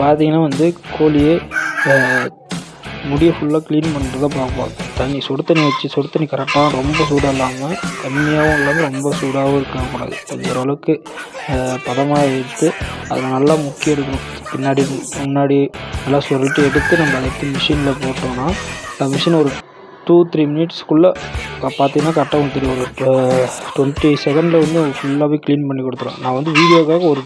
பார்த்தீங்கன்னா வந்து கோழியே முடியை ஃபுல்லாக க்ளீன் பண்ணுறத பார்ப்போம். சுடு தண்ணி கரெக்டாக ரொம்ப சூடாக இல்லாமல் கம்மியாகவும் இல்லாமல் ரொம்ப சூடாகவும் இருக்கக்கூடாது. கொஞ்சம் ஓரளவுக்கு பதமாக எடுத்து அதை நல்லா முக்கி எடுக்கணும். முன்னாடி நல்லா சுருட்டி எடுத்து நம்ம அதை எடுத்து மிஷினில் போட்டோம்னா அந்த மிஷின் ஒரு 2-3 மினிட்ஸ்க்குள்ளே பார்த்தீங்கன்னா கரெக்டாக உங்களுக்கு தெரியும். ஒரு 20 செகண்டில் வந்து ஃபுல்லாகவே க்ளீன் பண்ணி கொடுத்துரும். நான் வந்து வீடியோக்காக ஒரு